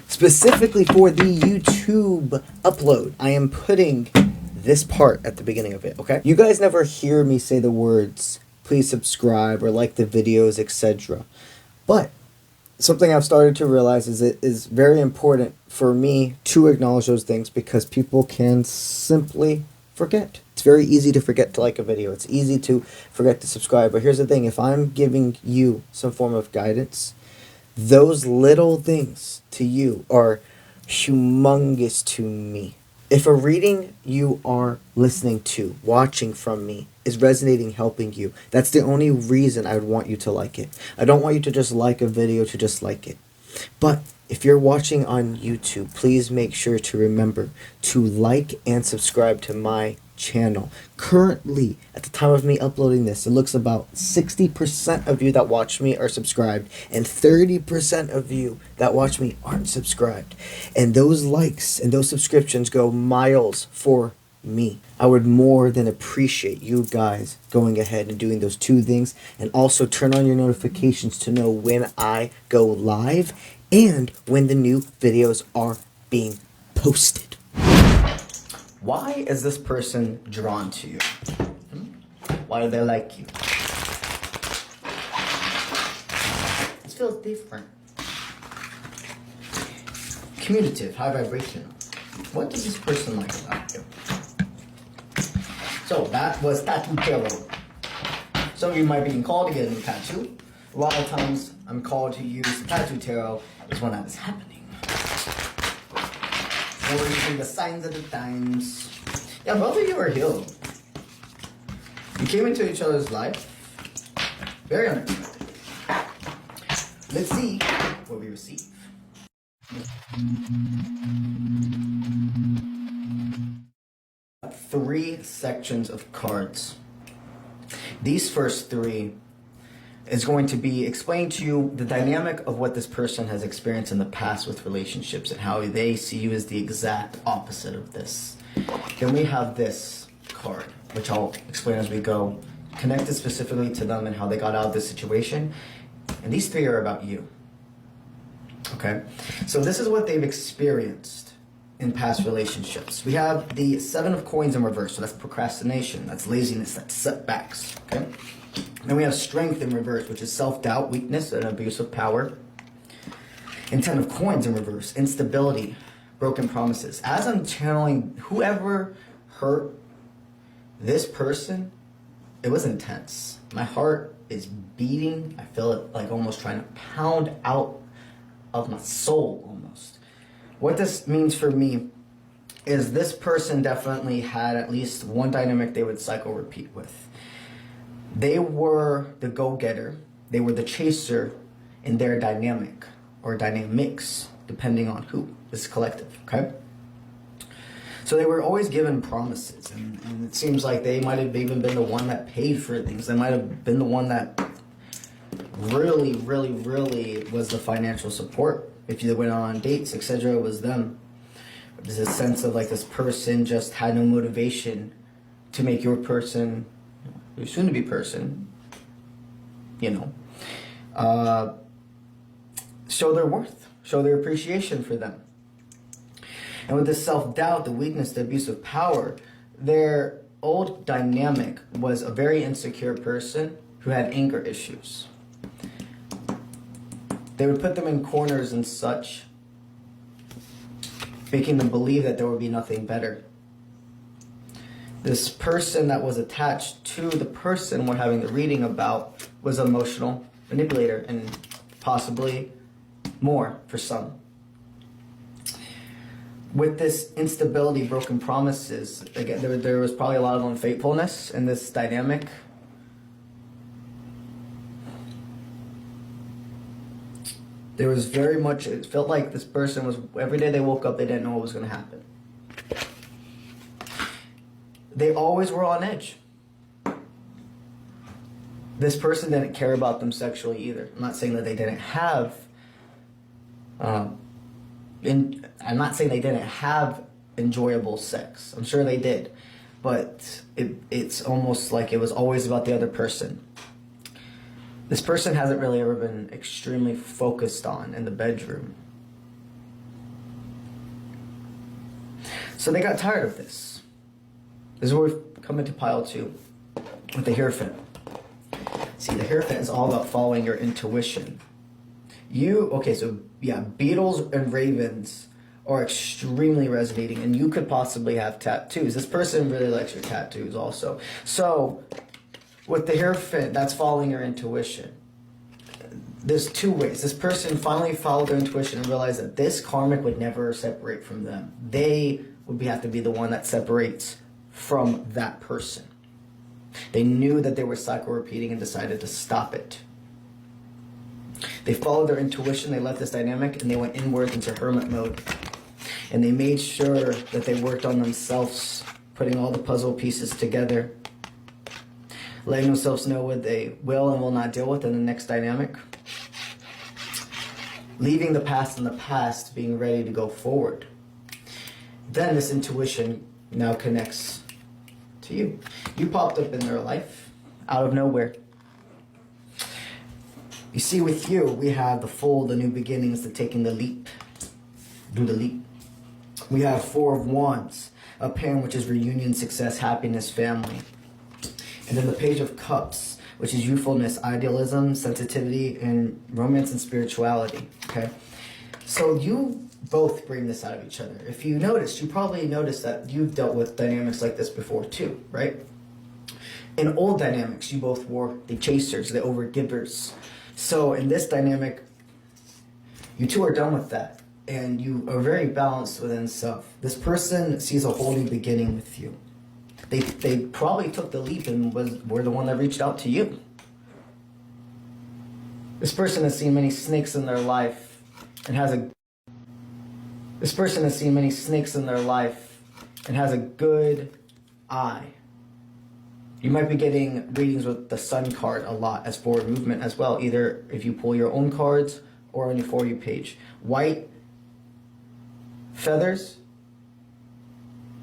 Specifically for the YouTube upload, I am putting this part at the beginning of it, okay? You guys never hear me say the words, please subscribe or like the videos, etc. But something I've started to realize is it is very important for me to acknowledge those things because people can simply forget. It's very easy to forget to like a video. It's easy to forget to subscribe. But here's the thing. If I'm giving you some form of guidance, those little things to you are humongous to me. If a reading you are listening to, watching from me, is resonating, helping you, that's the only reason I would want you to like it. I don't want you to just like a video to just like it. But if you're watching on YouTube, please make sure to remember to like and subscribe to my channel. Currently, at the time of me uploading this, it looks about 60% of you that watch me are subscribed and 30% of you that watch me aren't subscribed. And those likes and those subscriptions go miles for me. I would more than appreciate you guys going ahead and doing those two things, and also turn on your notifications to know when I go live and when the new videos are being posted. Why is this person drawn to you? Why do they like you? This feels different. Commutative, high vibrational. What does this person like about you? So that was tattoo tarot. Some of you might be called to get a new tattoo. A lot of times I'm called to use the tattoo tarot is when that is happening. Or using the signs of the times. Yeah, both of you are healed. You came into each other's life very unexpectedly. Let's see what we receive. Three sections of cards. These first three is going to be explaining to you the dynamic of what this person has experienced in the past with relationships and how they see you as the exact opposite of this. Then we have this card, which I'll explain as we go, connected specifically to them and how they got out of this situation. And these three are about you. Okay? So this is what they've experienced in past relationships. We have the Seven of Coins in reverse, so that's procrastination, that's laziness, that's setbacks. Okay? Then we have Strength in reverse, which is self-doubt, weakness, and abuse of power. And Ten of Coins in reverse, instability, broken promises. As I'm channeling whoever hurt this person, it was intense. My heart is beating. I feel it like almost trying to pound out of my soul almost. What this means for me is this person definitely had at least one dynamic they would cycle repeat with. They were the go-getter. They were the chaser in their dynamic or dynamics, depending on who. This collective, okay? So they were always given promises, and it seems like they might have even been the one that paid for things. They might have been the one that really was the financial support. If you went on dates, etc., it was them. There's a sense of like this person just had no motivation to make your person, your soon-to-be person, show their worth, show their appreciation for them. And with this self-doubt, the weakness, the abuse of power, their old dynamic was a very insecure person who had anger issues. They would put them in corners and such, making them believe that there would be nothing better. This person that was attached to the person we're having the reading about was an emotional manipulator, and possibly more for some. With this instability, broken promises, again, there was probably a lot of unfaithfulness in this dynamic. There was very much, it felt like this person was, every day they woke up, they didn't know what was going to happen. They always were on edge. This person didn't care about them sexually either. I'm not saying that they didn't have, I'm not saying they didn't have enjoyable sex. I'm sure they did. But it's almost like it was always about the other person. This person hasn't really ever been extremely focused on in the bedroom. So they got tired of this. This is where we've come into pile 2 with the Hierophant. See, the Hierophant is all about following your intuition. Beetles and ravens are extremely resonating, and you could possibly have tattoos. This person really likes your tattoos also. So, with the Hierophant, that's following your intuition. There's 2 ways. This person finally followed their intuition and realized that this karmic would never separate from them. They would have to be the one that separates from that person. They knew that they were cycle repeating and decided to stop it. They followed their intuition, they left this dynamic, and they went inward into hermit mode. And they made sure that they worked on themselves, putting all the puzzle pieces together, letting themselves know what they will and will not deal with in the next dynamic, leaving the past in the past, being ready to go forward. Then this intuition now connects to you. You popped up in their life out of nowhere. You see, with you, we have the full, the new beginnings, the taking the leap. Do the leap. We have 4 of Wands, a pen, which is reunion, success, happiness, family. And then the Page of Cups, which is youthfulness, idealism, sensitivity, and romance and spirituality. Okay? So you both bring this out of each other. If you noticed, you probably noticed that you've dealt with dynamics like this before too, right? In old dynamics, you both were the chasers, the overgivers. So in this dynamic, you two are done with that, and you are very balanced within self. This person sees a whole new beginning with you. They probably took the leap and were the one that reached out to you. This person has seen many snakes in their life and has a good eye. You might be getting readings with the Sun card a lot as forward movement as well, either if you pull your own cards or on your For You page. White feathers,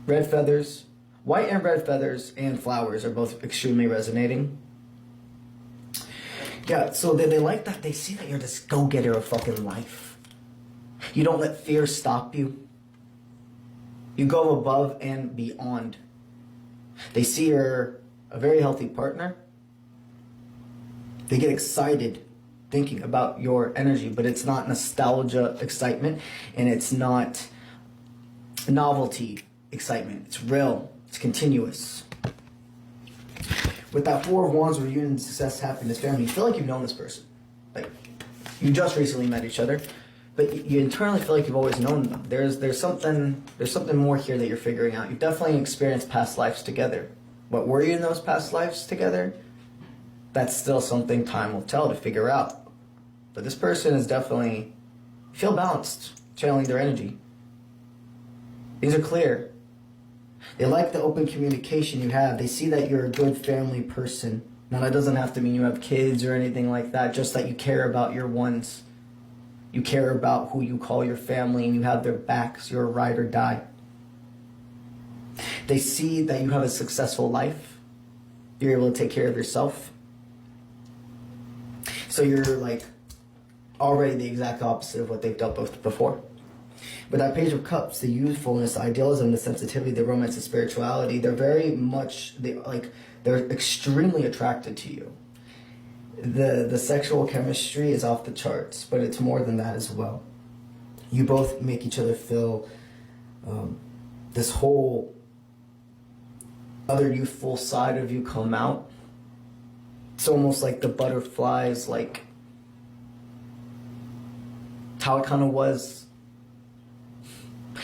red feathers, white and red feathers and flowers are both extremely resonating. Yeah, so they like that. They see that you're this go-getter of fucking life. You don't let fear stop you. You go above and beyond. They see you're a very healthy partner. They get excited thinking about your energy, but it's not nostalgia excitement, and it's not novelty excitement. It's real. It's continuous. With that 4 of Wands, reunion, success, happiness, family, you feel like you've known this person. Like, you just recently met each other, but you internally feel like you've always known them. There's something more here that you're figuring out. You've definitely experienced past lives together. What were you in those past lives together? That's still something time will tell to figure out. But this person is definitely feel balanced, channeling their energy. These are clear. They like the open communication you have. They see that you're a good family person. Now, that doesn't have to mean you have kids or anything like that, just that you care about your ones. You care about who you call your family, and you have their backs. You're a ride or die. They see that you have a successful life. You're able to take care of yourself. So you're like already the exact opposite of what they've dealt with before. But that Page of Cups, the youthfulness, the idealism, the sensitivity, the romance, the spirituality, they're very much, they're extremely attracted to you. The sexual chemistry is off the charts, but it's more than that as well. You both make each other feel this whole other youthful side of you come out. It's almost like the butterflies, like how it kind of was.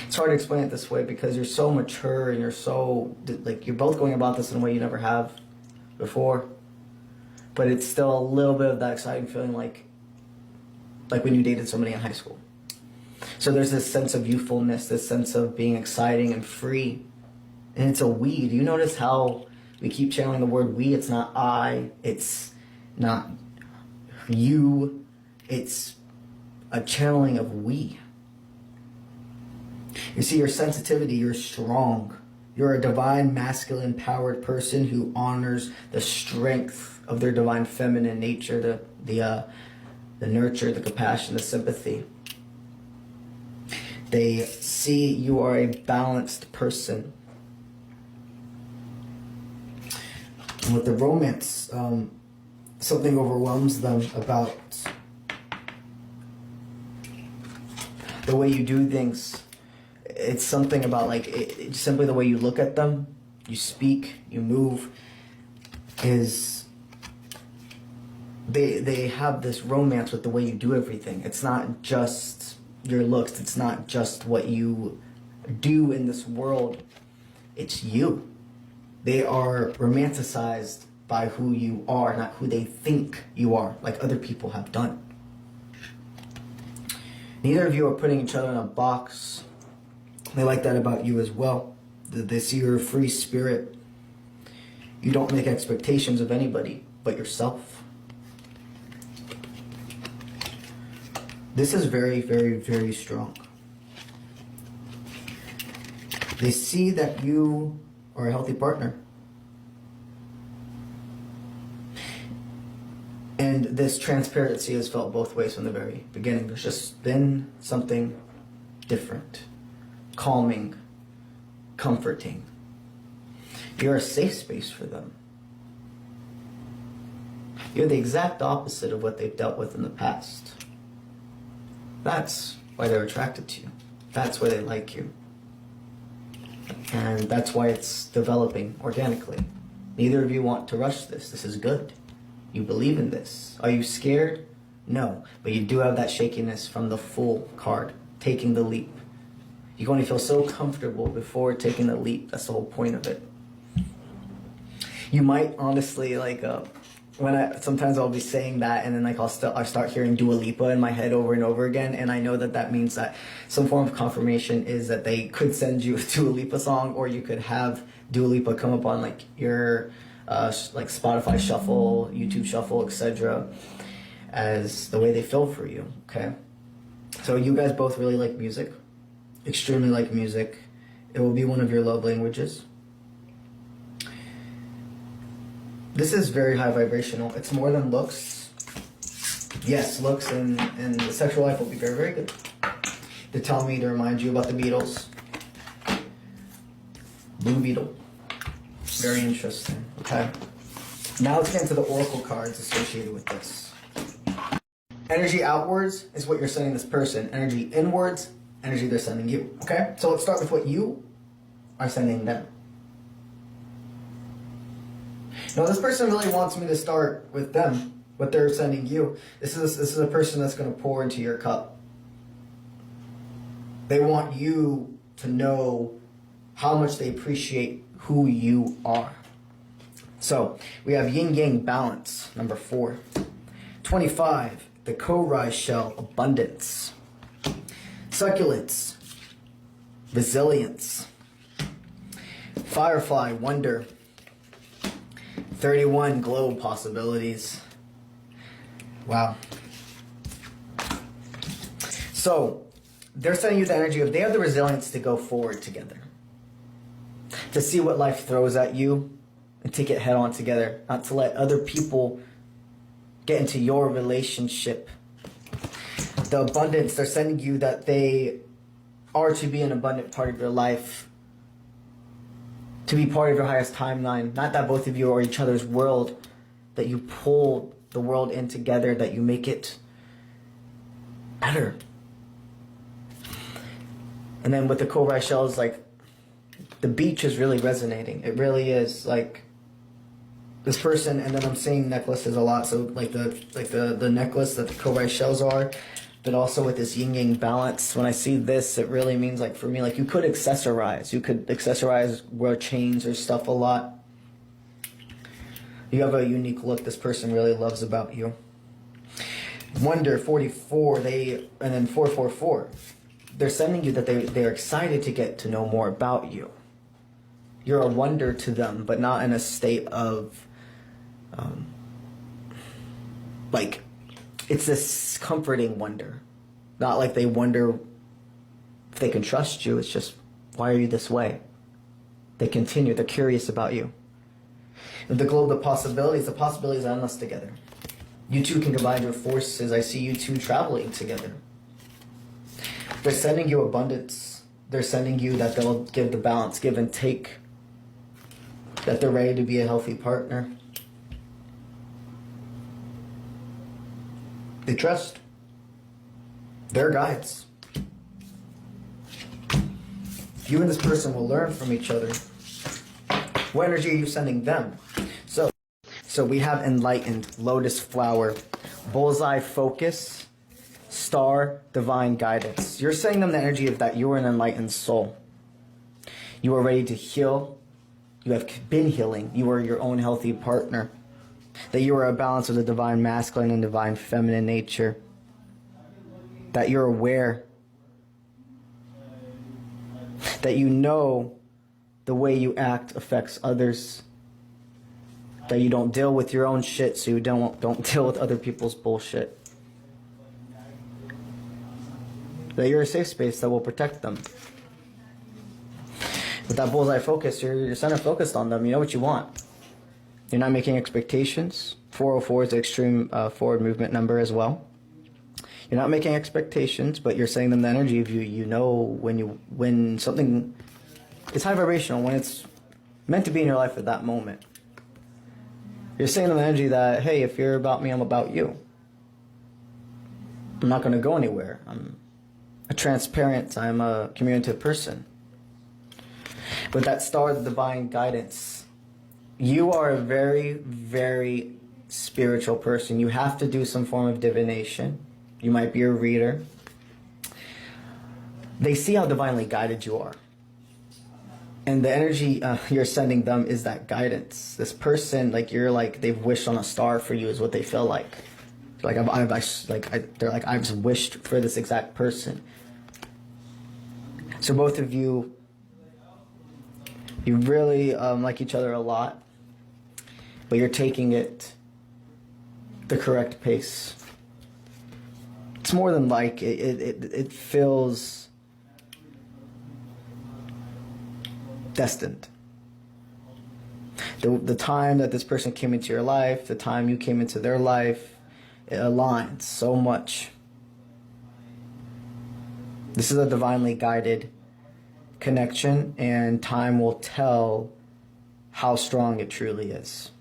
It's hard to explain it this way because you're so mature and you're so, like, you're both going about this in a way you never have before. But it's still a little bit of that exciting feeling like when you dated somebody in high school. So there's this sense of youthfulness, this sense of being exciting and free. And it's a we. Do you notice how we keep channeling the word we? It's not I, it's not you, it's a channeling of we. You see, your sensitivity, you're strong. You're a divine, masculine, powered person who honors the strength of their divine feminine nature, the nurture, the compassion, the sympathy. They see you are a balanced person. And with the romance, something overwhelms them about the way you do things. It's something about like it's simply the way you look at them, you speak, you move. Is they have this romance with the way you do everything. It's not just your looks. It's not just what you do in this world. It's you. They are romanticized by who you are, not who they think you are, like other people have done. Neither of you are putting each other in a box. They like that about you as well. They see you're a free spirit. You don't make expectations of anybody but yourself. This is very, very, very strong. They see that you are a healthy partner. And this transparency is felt both ways from the very beginning. There's just been something different, calming, comforting. You're a safe space for them. You're the exact opposite of what they've dealt with in the past. That's why they're attracted to you. That's why they like you. And that's why it's developing organically. Neither of you want to rush this. This is good. You believe in this. Are you scared? No. But you do have that shakiness from the Fool card, taking the leap. You're going to feel so comfortable before taking the leap. That's the whole point of it. You might honestly, like, sometimes I'll be saying that, and then like I start hearing Dua Lipa in my head over and over again, and I know that that means that some form of confirmation is that they could send you a Dua Lipa song, or you could have Dua Lipa come up on like your like Spotify Shuffle, YouTube Shuffle, etc. as the way they feel for you. Okay, so you guys both really like music, extremely like music. It will be one of your love languages. This is very high vibrational. It's more than looks. Yes, looks and the sexual life will be very, very good. They tell me to remind you about the Beatles. Blue Beetle. Very interesting. Okay. Now let's get into the oracle cards associated with this. Energy outwards is what you're sending this person. Energy inwards, energy they're sending you. Okay? So let's start with what you are sending them. Now, this person really wants me to start with them, what they're sending you. This is a person that's going to pour into your cup. They want you to know how much they appreciate who you are. So, we have yin-yang balance, number 4. 25, the Korai shell, abundance. Succulents, resilience. Firefly, wonder. 31, globe possibilities. Wow. So, they're sending you the energy of they have the resilience to go forward together. To see what life throws at you and take it head on together. Not to let other people get into your relationship. The abundance, they're sending you that they are to be an abundant part of your life. To be part of your highest timeline. Not that both of you are each other's world. That you pull the world in together. That you make it better. And then with the Korai shells, like, the beach is really resonating. It really is. Like, this person, and then I'm seeing necklaces a lot. So, like the necklace that the Korai shells are. But also with this yin-yang balance, when I see this, it really means, like, for me, like, you could accessorize. You could accessorize, wear chains or stuff a lot. You have a unique look this person really loves about you. Wonder, 44, and then 444. They're sending you that they're excited to get to know more about you. You're a wonder to them, but not in a state of, like, it's this comforting wonder. Not like they wonder if they can trust you. It's just, why are you this way? They continue. They're curious about you. And the globe, the possibilities are endless together. You two can combine your forces. I see you two traveling together. They're sending you abundance. They're sending you that they'll give the balance, give and take. That they're ready to be a healthy partner. They trust. They're guides. You and this person will learn from each other. What energy are you sending them? So we have enlightened, lotus flower, bullseye focus, star, divine guidance. You're sending them the energy of that you are an enlightened soul. You are ready to heal. You have been healing. You are your own healthy partner. That you are a balance of the divine masculine and divine feminine nature. That you're aware. That you know the way you act affects others. That you don't deal with your own shit, so you don't deal with other people's bullshit. That you're a safe space that will protect them. With that bullseye focus, you're center focused on them. You know what you want. You're not making expectations. 404 is the extreme forward movement number as well. You're not making expectations, but you're saying them the energy of you. You know when something is high vibrational, when it's meant to be in your life at that moment. You're saying them the energy that, hey, if you're about me, I'm about you. I'm not going to go anywhere. I'm a transparent, I'm a communicative person. With that star of divine guidance, you are a very, very spiritual person. You have to do some form of divination. You might be a reader. They see how divinely guided you are. And the energy you're sending them is that guidance. This person, they've wished on a star for you is what they feel like. They're like, I've just wished for this exact person. So both of you really like each other a lot, but you're taking it the correct pace. It's more than like, it feels destined. The time that this person came into your life, the time you came into their life, it aligns so much. This is a divinely guided connection, and time will tell how strong it truly is.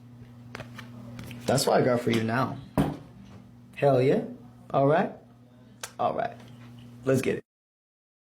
That's what I got for you now. Hell yeah. All right. Let's get it.